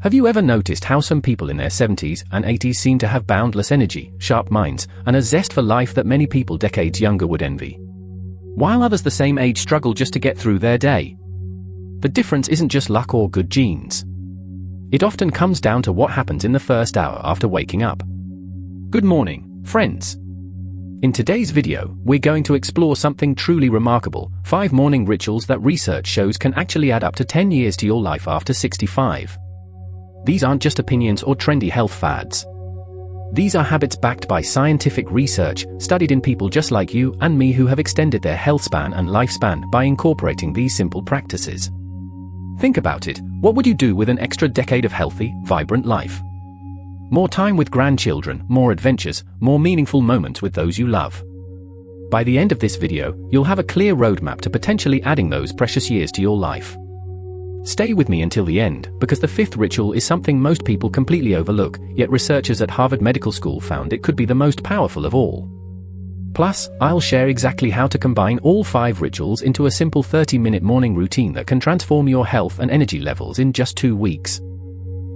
Have you ever noticed how some people in their 70s and 80s seem to have boundless energy, sharp minds, and a zest for life that many people decades younger would envy? While others the same age struggle just to get through their day. The difference isn't just luck or good genes. It often comes down to what happens in the first hour after waking up. Good morning, friends. In today's video, we're going to explore something truly remarkable: 5 morning rituals that research shows can actually add up to 10 years to your life after 65. These aren't just opinions or trendy health fads. These are habits backed by scientific research, studied in people just like you and me who have extended their health span and lifespan by incorporating these simple practices. Think about it: what would you do with an extra decade of healthy, vibrant life? More time with grandchildren, more adventures, more meaningful moments with those you love. By the end of this video, you'll have a clear roadmap to potentially adding those precious years to your life. Stay with me until the end, because the 5th ritual is something most people completely overlook, yet researchers at Harvard Medical School found it could be the most powerful of all. Plus, I'll share exactly how to combine all 5 rituals into a simple 30-minute morning routine that can transform your health and energy levels in just 2 weeks.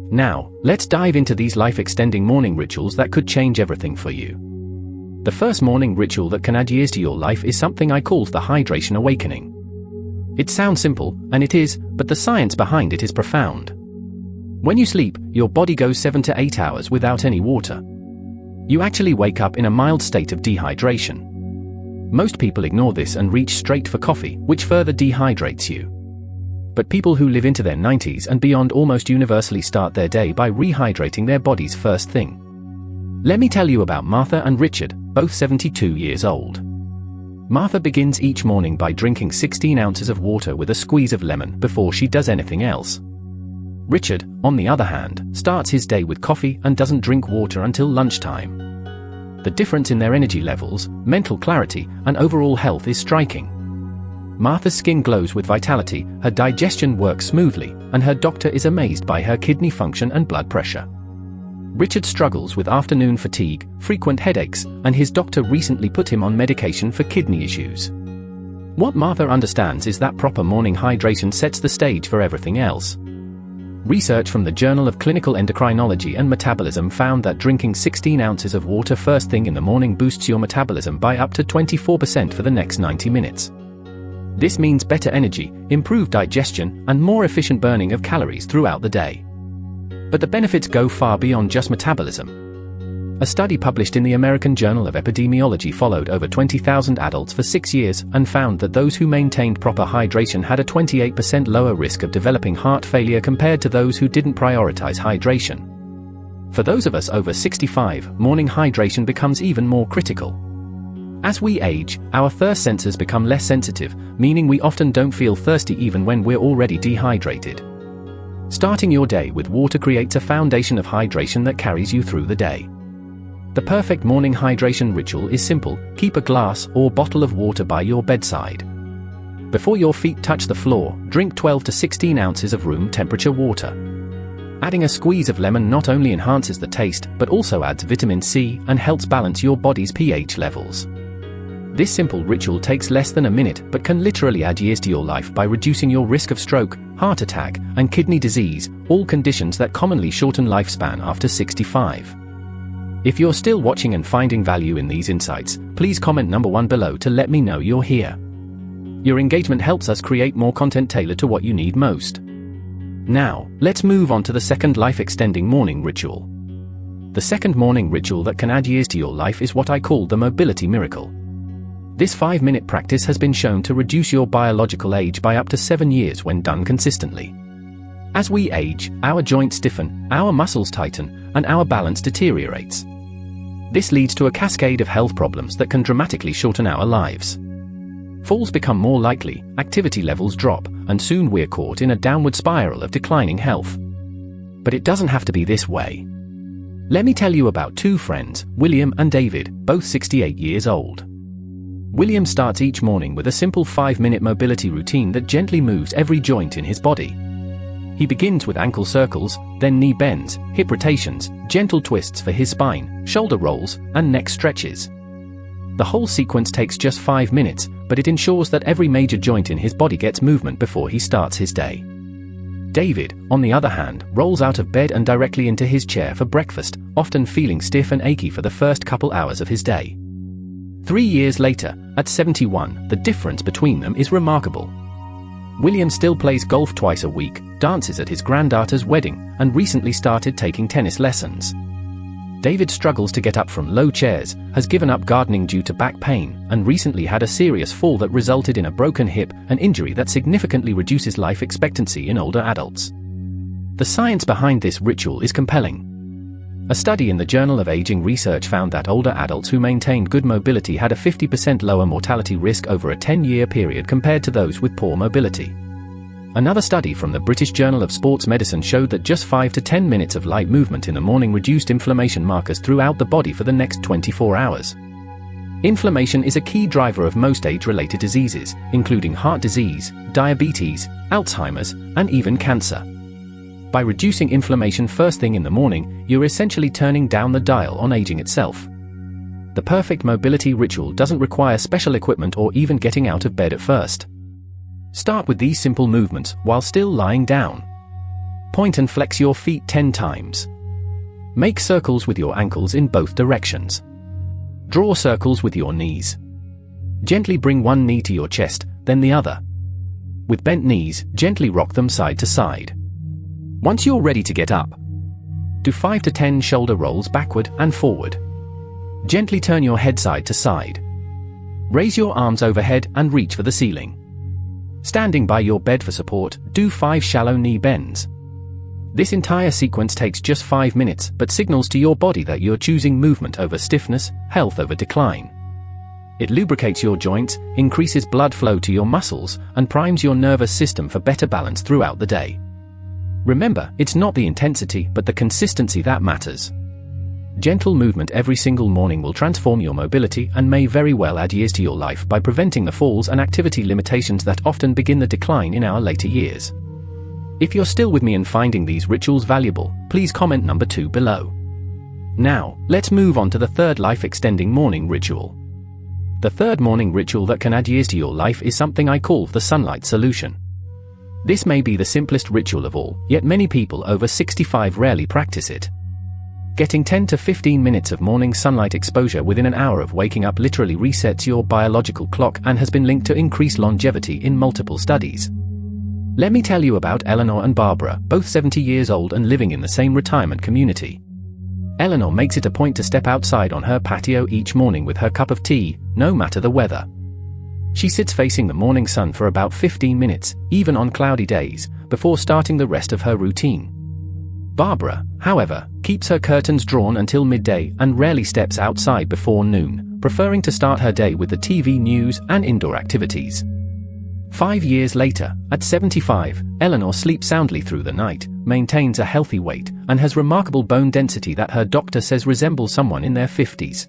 Now, let's dive into these life-extending morning rituals that could change everything for you. The first morning ritual that can add years to your life is something I call the hydration awakening. It sounds simple, and it is, but the science behind it is profound. When you sleep, your body goes 7 to 8 hours without any water. You actually wake up in a mild state of dehydration. Most people ignore this and reach straight for coffee, which further dehydrates you. But people who live into their 90s and beyond almost universally start their day by rehydrating their bodies first thing. Let me tell you about Martha and Richard, both 72 years old. Martha begins each morning by drinking 16 ounces of water with a squeeze of lemon before she does anything else. Richard, on the other hand, starts his day with coffee and doesn't drink water until lunchtime. The difference in their energy levels, mental clarity, and overall health is striking. Martha's skin glows with vitality, her digestion works smoothly, and her doctor is amazed by her kidney function and blood pressure. Richard struggles with afternoon fatigue, frequent headaches, and his doctor recently put him on medication for kidney issues. What Martha understands is that proper morning hydration sets the stage for everything else. Research from the Journal of Clinical Endocrinology and Metabolism found that drinking 16 ounces of water first thing in the morning boosts your metabolism by up to 24% for the next 90 minutes. This means better energy, improved digestion, and more efficient burning of calories throughout the day. But the benefits go far beyond just metabolism. A study published in the American Journal of Epidemiology followed over 20,000 adults for 6 years and found that those who maintained proper hydration had a 28% lower risk of developing heart failure compared to those who didn't prioritize hydration. For those of us over 65, morning hydration becomes even more critical. As we age, our thirst sensors become less sensitive, meaning we often don't feel thirsty even when we're already dehydrated. Starting your day with water creates a foundation of hydration that carries you through the day. The perfect morning hydration ritual is simple: keep a glass or bottle of water by your bedside. Before your feet touch the floor, drink 12 to 16 ounces of room temperature water. Adding a squeeze of lemon not only enhances the taste, but also adds vitamin C and helps balance your body's pH levels. This simple ritual takes less than a minute but can literally add years to your life by reducing your risk of stroke, heart attack, and kidney disease, all conditions that commonly shorten lifespan after 65. If you're still watching and finding value in these insights, please comment number 1 below to let me know you're here. Your engagement helps us create more content tailored to what you need most. Now, let's move on to the second life-extending morning ritual. The second morning ritual that can add years to your life is what I call the mobility miracle. This 5-minute practice has been shown to reduce your biological age by up to 7 years when done consistently. As we age, our joints stiffen, our muscles tighten, and our balance deteriorates. This leads to a cascade of health problems that can dramatically shorten our lives. Falls become more likely, activity levels drop, and soon we're caught in a downward spiral of declining health. But it doesn't have to be this way. Let me tell you about 2 friends, William and David, both 68 years old. William starts each morning with a simple 5-minute mobility routine that gently moves every joint in his body. He begins with ankle circles, then knee bends, hip rotations, gentle twists for his spine, shoulder rolls, and neck stretches. The whole sequence takes just 5 minutes, but it ensures that every major joint in his body gets movement before he starts his day. David, on the other hand, rolls out of bed and directly into his chair for breakfast, often feeling stiff and achy for the first couple hours of his day. 3 years later, at 71, the difference between them is remarkable. William still plays golf twice a week, dances at his granddaughter's wedding, and recently started taking tennis lessons. David struggles to get up from low chairs, has given up gardening due to back pain, and recently had a serious fall that resulted in a broken hip, an injury that significantly reduces life expectancy in older adults. The science behind this ritual is compelling. A study in the Journal of Aging Research found that older adults who maintained good mobility had a 50% lower mortality risk over a 10-year period compared to those with poor mobility. Another study from the British Journal of Sports Medicine showed that just 5 to 10 minutes of light movement in the morning reduced inflammation markers throughout the body for the next 24 hours. Inflammation is a key driver of most age-related diseases, including heart disease, diabetes, Alzheimer's, and even cancer. By reducing inflammation first thing in the morning, you're essentially turning down the dial on aging itself. The perfect mobility ritual doesn't require special equipment or even getting out of bed at first. Start with these simple movements while still lying down. Point and flex your feet 10 times. Make circles with your ankles in both directions. Draw circles with your knees. Gently bring one knee to your chest, then the other. With bent knees, gently rock them side to side. Once you're ready to get up, do 5 to 10 shoulder rolls backward and forward. Gently turn your head side to side. Raise your arms overhead and reach for the ceiling. Standing by your bed for support, do 5 shallow knee bends. This entire sequence takes just 5 minutes, but signals to your body that you're choosing movement over stiffness, health over decline. It lubricates your joints, increases blood flow to your muscles, and primes your nervous system for better balance throughout the day. Remember, it's not the intensity, but the consistency that matters. Gentle movement every single morning will transform your mobility and may very well add years to your life by preventing the falls and activity limitations that often begin the decline in our later years. If you're still with me and finding these rituals valuable, please comment number 2 below. Now, let's move on to the third life-extending morning ritual. The third morning ritual that can add years to your life is something I call the sunlight solution. This may be the simplest ritual of all, yet many people over 65 rarely practice it. Getting 10 to 15 minutes of morning sunlight exposure within an hour of waking up literally resets your biological clock and has been linked to increased longevity in multiple studies. Let me tell you about Eleanor and Barbara, both 70 years old and living in the same retirement community. Eleanor makes it a point to step outside on her patio each morning with her cup of tea, no matter the weather. She sits facing the morning sun for about 15 minutes, even on cloudy days, before starting the rest of her routine. Barbara, however, keeps her curtains drawn until midday and rarely steps outside before noon, preferring to start her day with the TV news and indoor activities. 5 years later, at 75, Eleanor sleeps soundly through the night, maintains a healthy weight, and has remarkable bone density that her doctor says resembles someone in their 50s.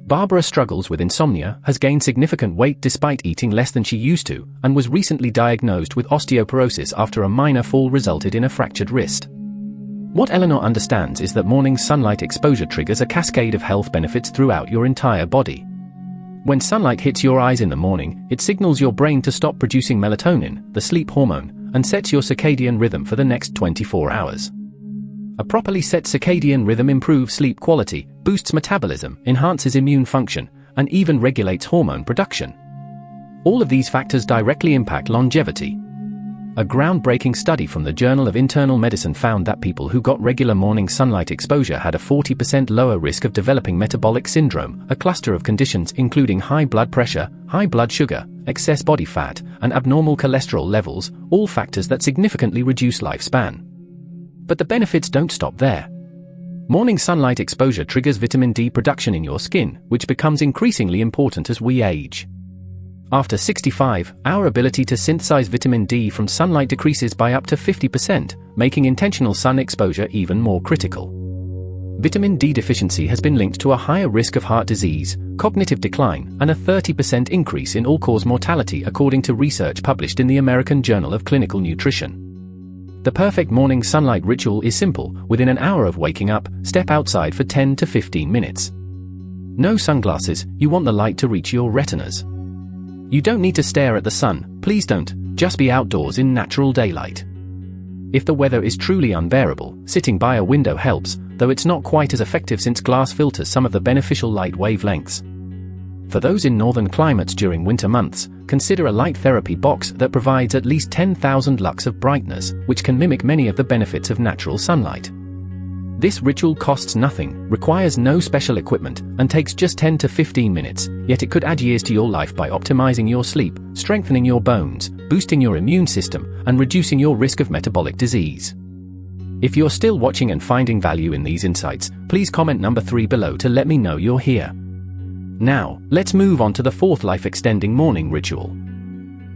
Barbara struggles with insomnia, has gained significant weight despite eating less than she used to, and was recently diagnosed with osteoporosis after a minor fall resulted in a fractured wrist. What Eleanor understands is that morning sunlight exposure triggers a cascade of health benefits throughout your entire body. When sunlight hits your eyes in the morning, it signals your brain to stop producing melatonin, the sleep hormone, and sets your circadian rhythm for the next 24 hours. A properly set circadian rhythm improves sleep quality, boosts metabolism, enhances immune function, and even regulates hormone production. All of these factors directly impact longevity. A groundbreaking study from the Journal of Internal Medicine found that people who got regular morning sunlight exposure had a 40% lower risk of developing metabolic syndrome, a cluster of conditions including high blood pressure, high blood sugar, excess body fat, and abnormal cholesterol levels, all factors that significantly reduce lifespan. But the benefits don't stop there. Morning sunlight exposure triggers vitamin D production in your skin, which becomes increasingly important as we age. After 65, our ability to synthesize vitamin D from sunlight decreases by up to 50%, making intentional sun exposure even more critical. Vitamin D deficiency has been linked to a higher risk of heart disease, cognitive decline, and a 30% increase in all-cause mortality according to research published in the American Journal of Clinical Nutrition. The perfect morning sunlight ritual is simple. Within an hour of waking up, step outside for 10 to 15 minutes. No sunglasses, you want the light to reach your retinas. You don't need to stare at the sun, please don't, just be outdoors in natural daylight. If the weather is truly unbearable, sitting by a window helps, though it's not quite as effective since glass filters some of the beneficial light wavelengths. For those in northern climates during winter months, consider a light therapy box that provides at least 10,000 lux of brightness, which can mimic many of the benefits of natural sunlight. This ritual costs nothing, requires no special equipment, and takes just 10 to 15 minutes, yet it could add years to your life by optimizing your sleep, strengthening your bones, boosting your immune system, and reducing your risk of metabolic disease. If you're still watching and finding value in these insights, please comment number 3 below to let me know you're here. Now, let's move on to the fourth life-extending morning ritual.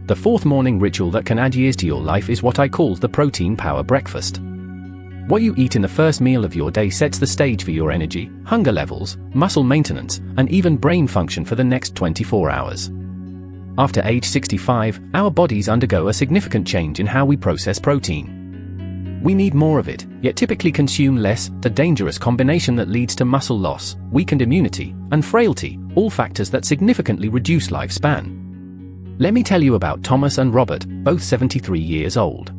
The fourth morning ritual that can add years to your life is what I call the protein power breakfast. What you eat in the first meal of your day sets the stage for your energy, hunger levels, muscle maintenance, and even brain function for the next 24 hours. After age 65, our bodies undergo a significant change in how we process protein. We need more of it, yet typically consume less, a dangerous combination that leads to muscle loss, weakened immunity, and frailty, all factors that significantly reduce lifespan. Let me tell you about Thomas and Robert, both 73 years old.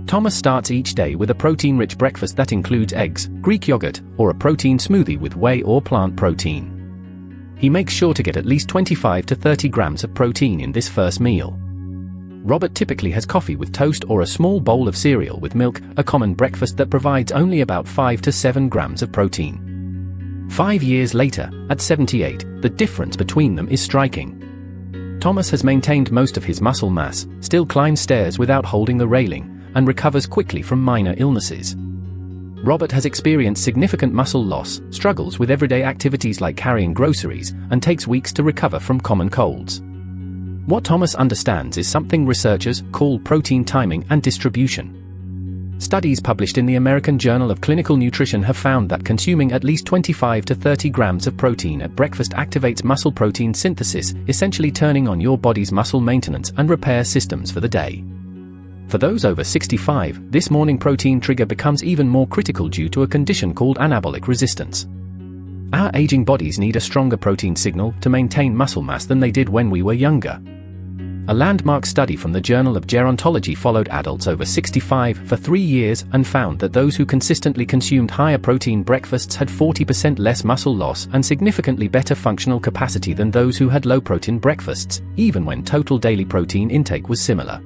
Thomas starts each day with a protein-rich breakfast that includes eggs, Greek yogurt, or a protein smoothie with whey or plant protein. He makes sure to get at least 25 to 30 grams of protein in this first meal. Robert typically has coffee with toast or a small bowl of cereal with milk, a common breakfast that provides only about 5 to 7 grams of protein. 5 years later, at 78, the difference between them is striking. Thomas has maintained most of his muscle mass, still climbs stairs without holding the railing, and recovers quickly from minor illnesses. Robert has experienced significant muscle loss, struggles with everyday activities like carrying groceries, and takes weeks to recover from common colds. What Thomas understands is something researchers call protein timing and distribution. Studies published in the American Journal of Clinical Nutrition have found that consuming at least 25 to 30 grams of protein at breakfast activates muscle protein synthesis, essentially turning on your body's muscle maintenance and repair systems for the day. For those over 65, this morning protein trigger becomes even more critical due to a condition called anabolic resistance. Our aging bodies need a stronger protein signal to maintain muscle mass than they did when we were younger. A landmark study from the Journal of Gerontology followed adults over 65 for 3 years and found that those who consistently consumed higher protein breakfasts had 40% less muscle loss and significantly better functional capacity than those who had low protein breakfasts, even when total daily protein intake was similar.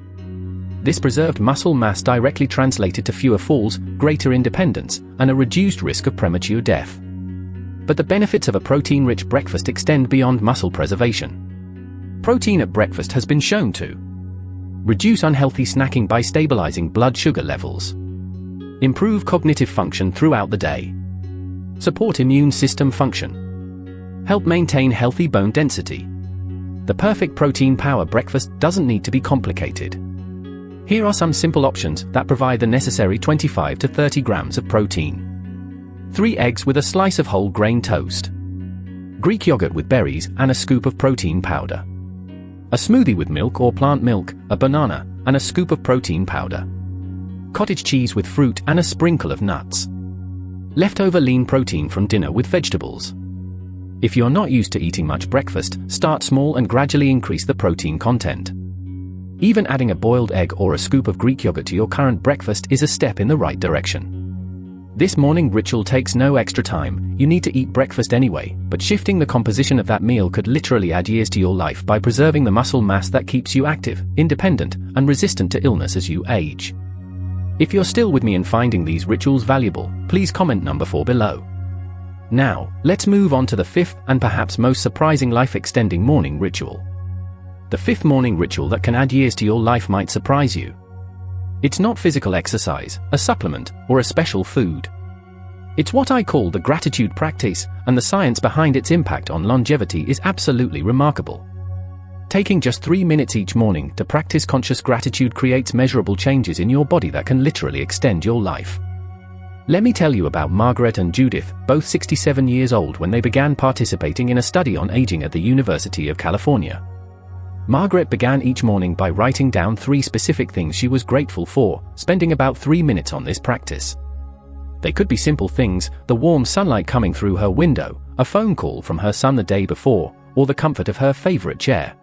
This preserved muscle mass directly translated to fewer falls, greater independence, and a reduced risk of premature death. But the benefits of a protein-rich breakfast extend beyond muscle preservation. Protein at breakfast has been shown to reduce unhealthy snacking by stabilizing blood sugar levels, improve cognitive function throughout the day, support immune system function, help maintain healthy bone density. The perfect protein power breakfast doesn't need to be complicated. Here are some simple options that provide the necessary 25 to 30 grams of protein. 3 eggs with a slice of whole grain toast. Greek yogurt with berries and a scoop of protein powder. A smoothie with milk or plant milk, a banana, and a scoop of protein powder. Cottage cheese with fruit and a sprinkle of nuts. Leftover lean protein from dinner with vegetables. If you're not used to eating much breakfast, start small and gradually increase the protein content. Even adding a boiled egg or a scoop of Greek yogurt to your current breakfast is a step in the right direction. This morning ritual takes no extra time, you need to eat breakfast anyway, but shifting the composition of that meal could literally add years to your life by preserving the muscle mass that keeps you active, independent, and resistant to illness as you age. If you're still with me in finding these rituals valuable, please comment number 4 below. Now, let's move on to the 5th and perhaps most surprising life-extending morning ritual. The 5th morning ritual that can add years to your life might surprise you. It's not physical exercise, a supplement, or a special food. It's what I call the gratitude practice, and the science behind its impact on longevity is absolutely remarkable. Taking just 3 minutes each morning to practice conscious gratitude creates measurable changes in your body that can literally extend your life. Let me tell you about Margaret and Judith, both 67 years old when they began participating in a study on aging at the University of California. Margaret began each morning by writing down 3 specific things she was grateful for, spending about 3 minutes on this practice. They could be simple things, the warm sunlight coming through her window, a phone call from her son the day before, or the comfort of her favorite chair.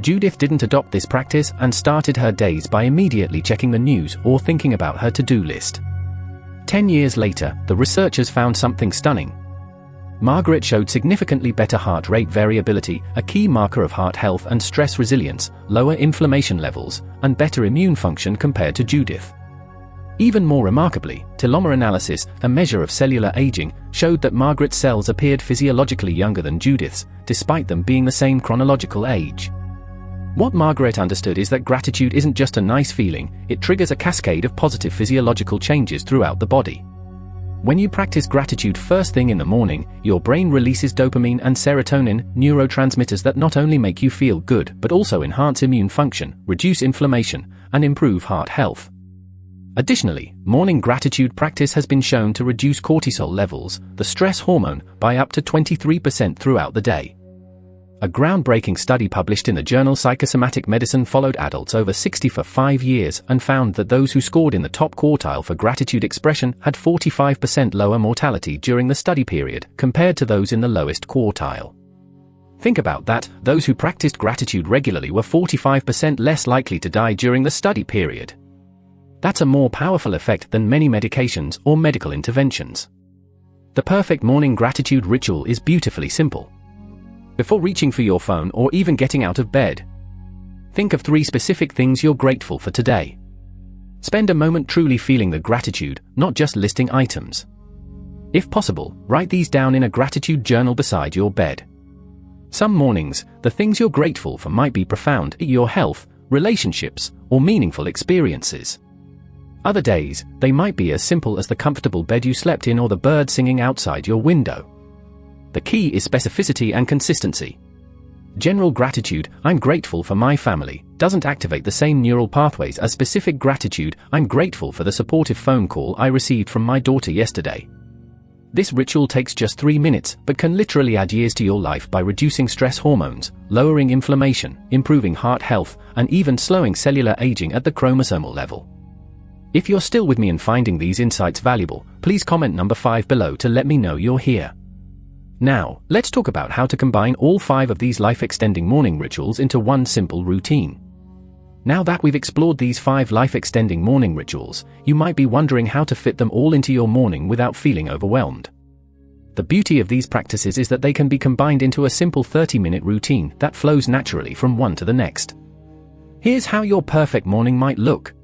Judith didn't adopt this practice and started her days by immediately checking the news or thinking about her to-do list. 10 years later, the researchers found something stunning. Margaret showed significantly better heart rate variability, a key marker of heart health and stress resilience, lower inflammation levels, and better immune function compared to Judith. Even more remarkably, telomere analysis, a measure of cellular aging, showed that Margaret's cells appeared physiologically younger than Judith's, despite them being the same chronological age. What Margaret understood is that gratitude isn't just a nice feeling, it triggers a cascade of positive physiological changes throughout the body. When you practice gratitude first thing in the morning, your brain releases dopamine and serotonin, neurotransmitters that not only make you feel good but also enhance immune function, reduce inflammation, and improve heart health. Additionally, morning gratitude practice has been shown to reduce cortisol levels, the stress hormone, by up to 23% throughout the day. A groundbreaking study published in the journal Psychosomatic Medicine followed adults over 60 for 5 years and found that those who scored in the top quartile for gratitude expression had 45% lower mortality during the study period compared to those in the lowest quartile. Think about that, those who practiced gratitude regularly were 45% less likely to die during the study period. That's a more powerful effect than many medications or medical interventions. The perfect morning gratitude ritual is beautifully simple. Before reaching for your phone or even getting out of bed, think of 3 specific things you're grateful for today. Spend a moment truly feeling the gratitude, not just listing items. If possible, write these down in a gratitude journal beside your bed. Some mornings, the things you're grateful for might be profound, your health, relationships, or meaningful experiences. Other days, they might be as simple as the comfortable bed you slept in or the bird singing outside your window. The key is specificity and consistency. General gratitude, I'm grateful for my family, doesn't activate the same neural pathways as specific gratitude, I'm grateful for the supportive phone call I received from my daughter yesterday. This ritual takes just 3 minutes, but can literally add years to your life by reducing stress hormones, lowering inflammation, improving heart health, and even slowing cellular aging at the chromosomal level. If you're still with me in finding these insights valuable, please comment number 5 below to let me know you're here. Now, let's talk about how to combine all 5 of these life-extending morning rituals into one simple routine. Now that we've explored these 5 life-extending morning rituals, you might be wondering how to fit them all into your morning without feeling overwhelmed. The beauty of these practices is that they can be combined into a simple 30-minute routine that flows naturally from one to the next. Here's how your perfect morning might look.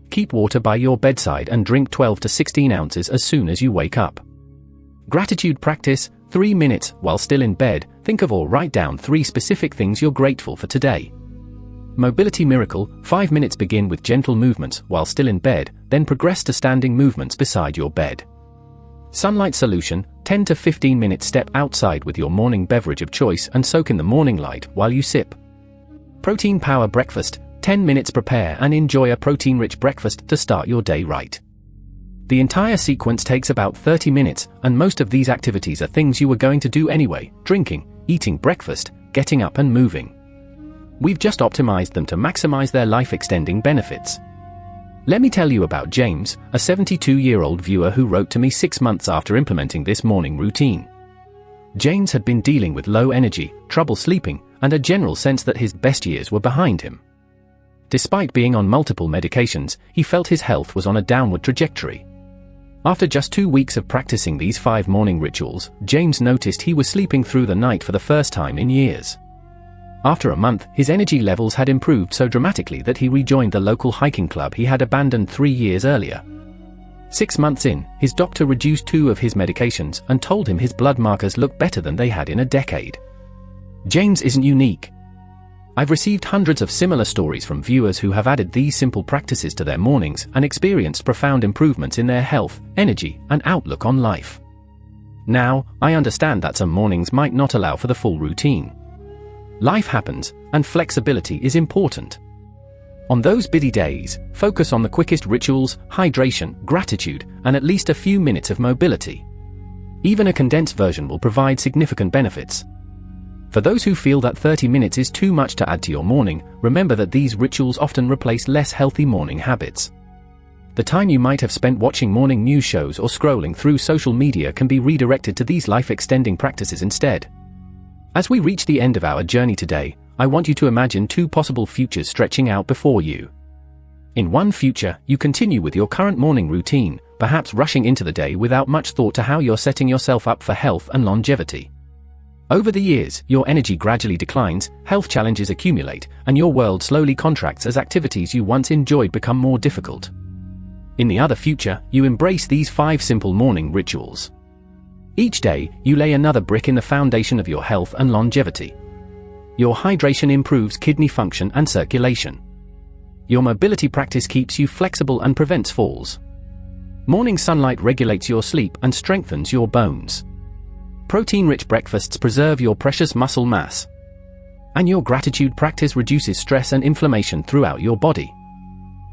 Keep water by your bedside and drink 12 to 16 ounces as soon as you wake up. Gratitude practice, 3 minutes, while still in bed, think of or write down 3 specific things you're grateful for today. Mobility miracle, 5 minutes, begin with gentle movements while still in bed, then progress to standing movements beside your bed. Sunlight solution, 10 to 15 minutes, step outside with your morning beverage of choice and soak in the morning light while you sip. Protein power breakfast, 10 minutes, prepare and enjoy a protein-rich breakfast to start your day right. The entire sequence takes about 30 minutes, and most of these activities are things you were going to do anyway: drinking, eating breakfast, getting up and moving. We've just optimized them to maximize their life-extending benefits. Let me tell you about James, a 72-year-old viewer who wrote to me 6 months after implementing this morning routine. James had been dealing with low energy, trouble sleeping, and a general sense that his best years were behind him. Despite being on multiple medications, he felt his health was on a downward trajectory. After just 2 weeks of practicing these 5 morning rituals, James noticed he was sleeping through the night for the first time in years. After a month, his energy levels had improved so dramatically that he rejoined the local hiking club he had abandoned 3 years earlier. 6 months in, his doctor reduced 2 of his medications and told him his blood markers looked better than they had in a decade. James isn't unique. I've received hundreds of similar stories from viewers who have added these simple practices to their mornings and experienced profound improvements in their health, energy, and outlook on life. Now, I understand that some mornings might not allow for the full routine. Life happens, and flexibility is important. On those busy days, focus on the quickest rituals, hydration, gratitude, and at least a few minutes of mobility. Even a condensed version will provide significant benefits. For those who feel that 30 minutes is too much to add to your morning, remember that these rituals often replace less healthy morning habits. The time you might have spent watching morning news shows or scrolling through social media can be redirected to these life-extending practices instead. As we reach the end of our journey today, I want you to imagine two possible futures stretching out before you. In one future, you continue with your current morning routine, perhaps rushing into the day without much thought to how you're setting yourself up for health and longevity. Over the years, your energy gradually declines, health challenges accumulate, and your world slowly contracts as activities you once enjoyed become more difficult. In the other future, you embrace these 5 simple morning rituals. Each day, you lay another brick in the foundation of your health and longevity. Your hydration improves kidney function and circulation. Your mobility practice keeps you flexible and prevents falls. Morning sunlight regulates your sleep and strengthens your bones. Protein-rich breakfasts preserve your precious muscle mass. And your gratitude practice reduces stress and inflammation throughout your body.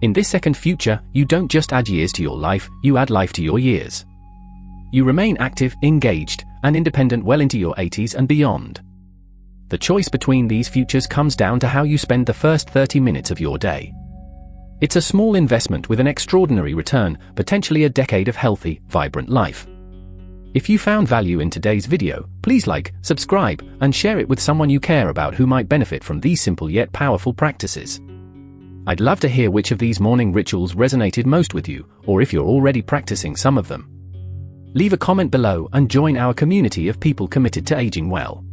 In this second future, you don't just add years to your life, you add life to your years. You remain active, engaged, and independent well into your 80s and beyond. The choice between these futures comes down to how you spend the first 30 minutes of your day. It's a small investment with an extraordinary return, potentially a decade of healthy, vibrant life. If you found value in today's video, please like, subscribe, and share it with someone you care about who might benefit from these simple yet powerful practices. I'd love to hear which of these morning rituals resonated most with you, or if you're already practicing some of them. Leave a comment below and join our community of people committed to aging well.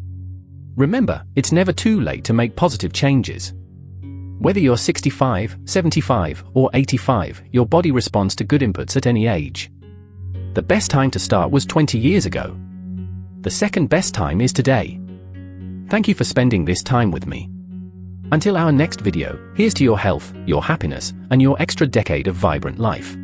Remember, it's never too late to make positive changes. Whether you're 65, 75, or 85, your body responds to good inputs at any age. The best time to start was 20 years ago. The second best time is today. Thank you for spending this time with me. Until our next video, here's to your health, your happiness, and your extra decade of vibrant life.